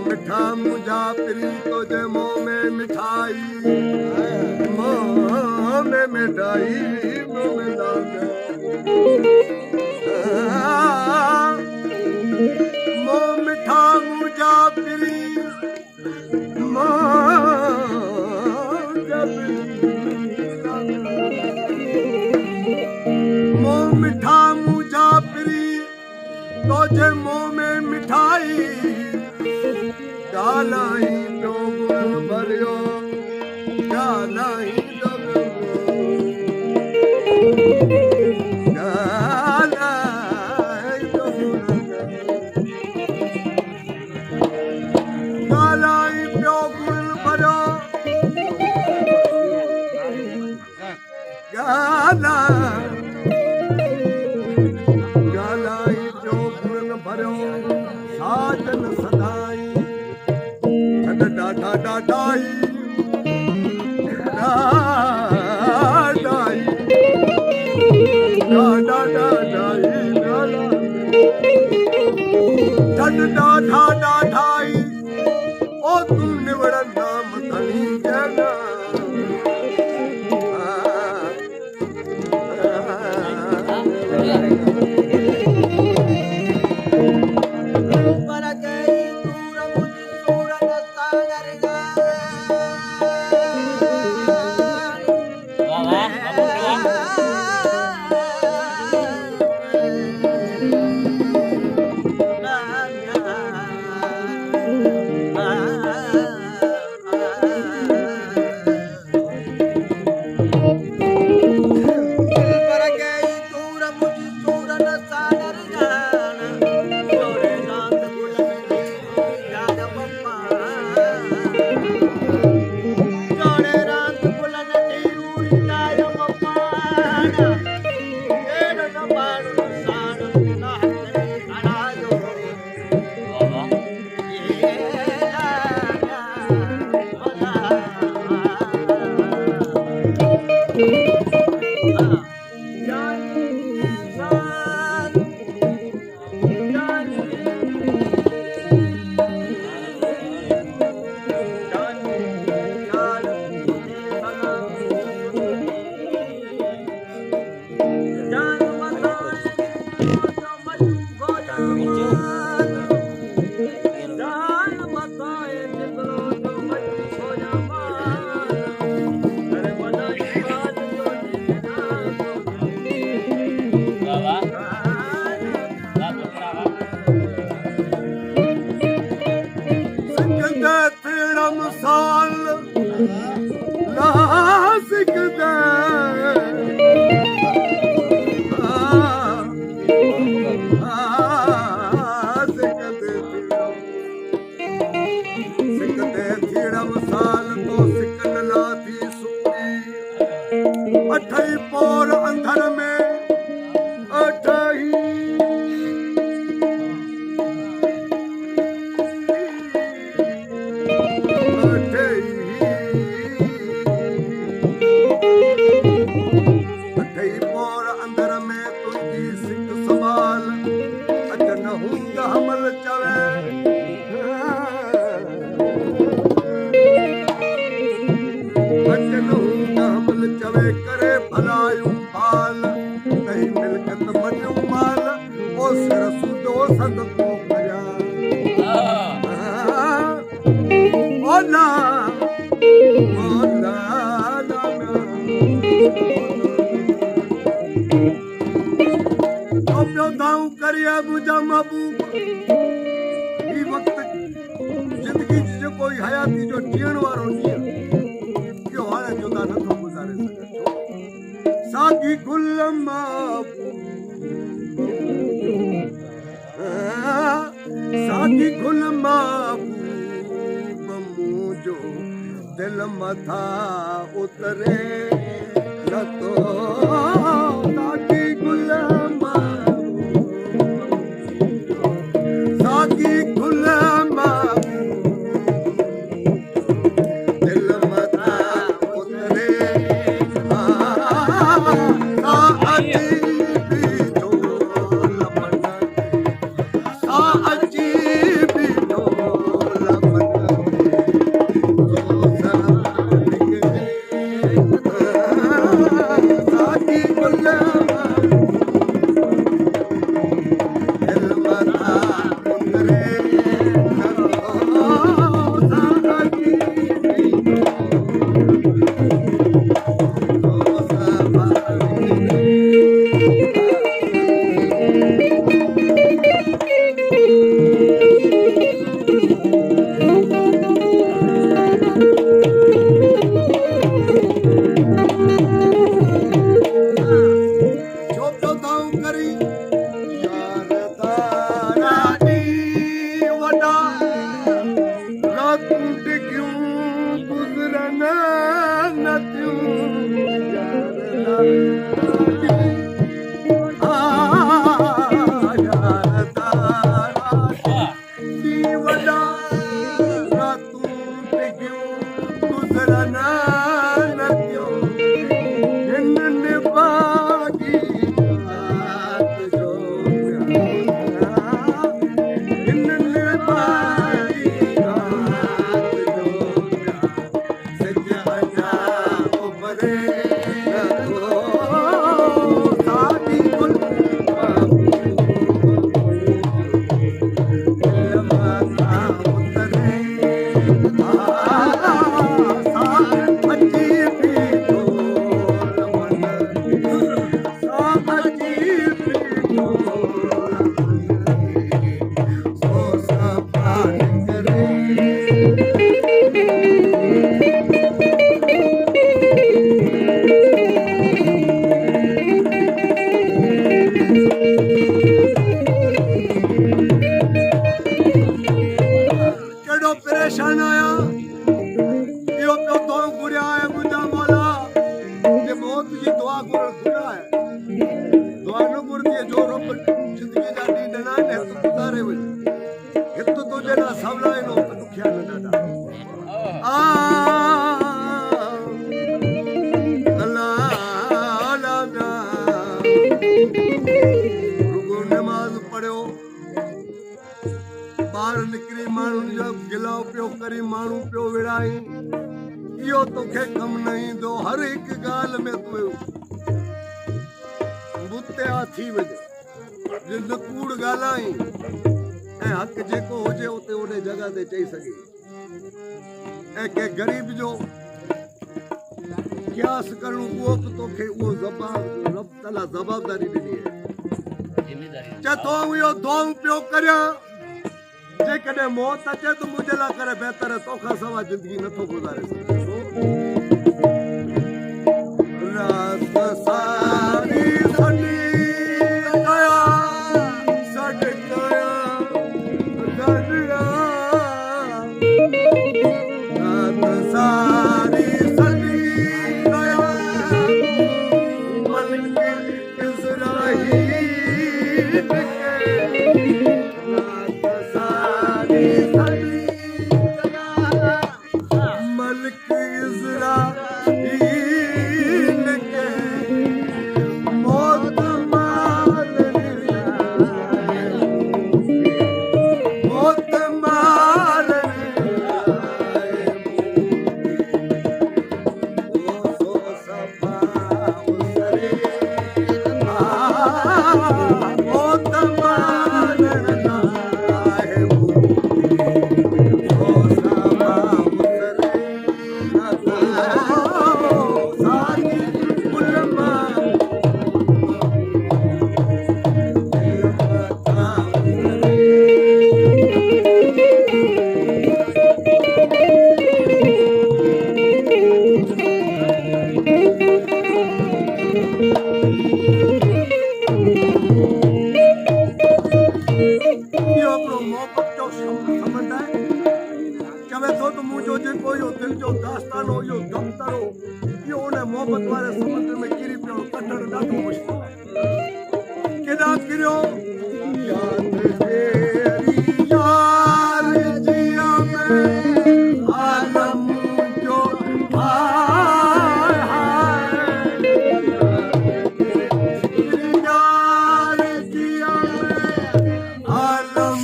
मिठा मुझा प्री तो जे मुँह में मिठाई, मुँह में मिठाई, मुँह में दाल मुँह मिठा मुझा प्री, मुँह मिठा मुझा प्री तो जे मुँह में मिठाई, गालाई तो गुण भरियो, गालाई तो गालाई तो गालाई तो गुण भरियो, गालाई तो गुण भरियो, साजन सदाई डाढा डाढाई डाढाई डाढा डाढाई डाढा डाढाई ओ तू निवड़ नाम धनी जना सिकते थीड़म साल तो जावे करे भलायूं बाल कहीं मिलकत मनियूं माल ओ सिर सुधो सदको कया ओला ओला पियो दाऊं करिया मुंहिंजा महबूब ही वक़्त जिंदगी जो कोई हयाती जो जीअण वारो ॾींहुं इहो हाणे जुदा नथो गुज़ारे सघे साॻी गुल साॻी गुल मुंहिंजो दिल मथा उतरे नथो साॻी गुल साॻी गुल दिल मथा उतरे नमाज पढ़ियो बाहर निकरी माण्हुनि जो गिलाउ पियो करी माण्हू पियो विड़ाई इहो तोखे कम न ईंदो हर हिकु ॻाल्हि में तूं मुत्या थी वञे जिन कूड़ ॻाल्हाई ऐं हक़ जेको हुजे उते उन जॻह ते चई सघे ऐं के ग़रीब जो क्यास करणु उहो बि तोखे उहो जवाबदारी ॾिनी आहे चथो इहो दुआऊं पियो करियां जेकॾहिं मौत अचे त मुंहिंजे लाइ करे बहितर तोखां सवाइ ज़िंदगी नथो गुज़ारे सघे रात सारी सॼी कया सॾ कया रात सारी सॼी कया मलिक इज़राहील मलिक इज़राहील के मौत जेको इहो दिलि जो दास्तान हो, इहो दफ़्तर हो, इहो उन मोहबत वारे समुंड में किरी पियो, कढणु ॾाढो मुश्किल आहे। केॾां किरियो यादि तेरी यार जिया में आलम जो हाय हाय, यार जिया में आलम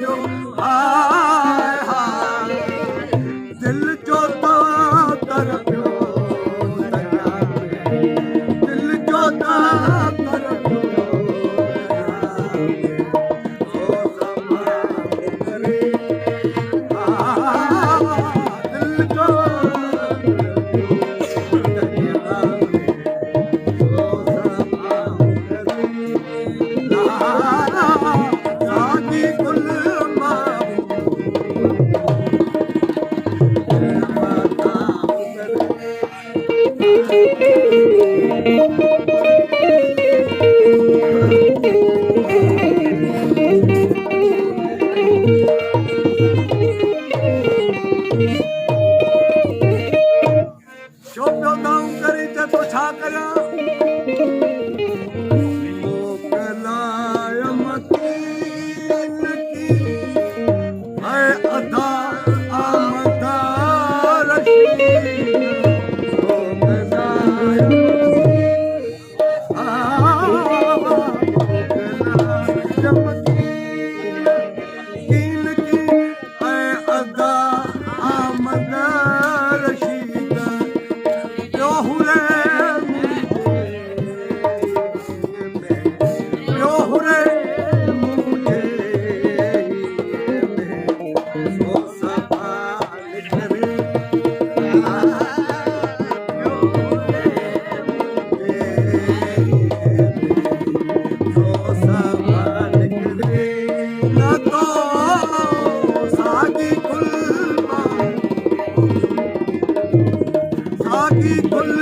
जो हाय हाय, दिल जो तर पियो दरिया में, दिल जो तर पियो दरिया में, ओ ज़माने करे दिल जो दरिया में, ओ ज़माने सागी गुल छो पियो दाऊं करी त तो छा करियां, मोकलाय मकीन की है अदा आमदार मोकलाय मकीन की है अदा आमदार सागी गुल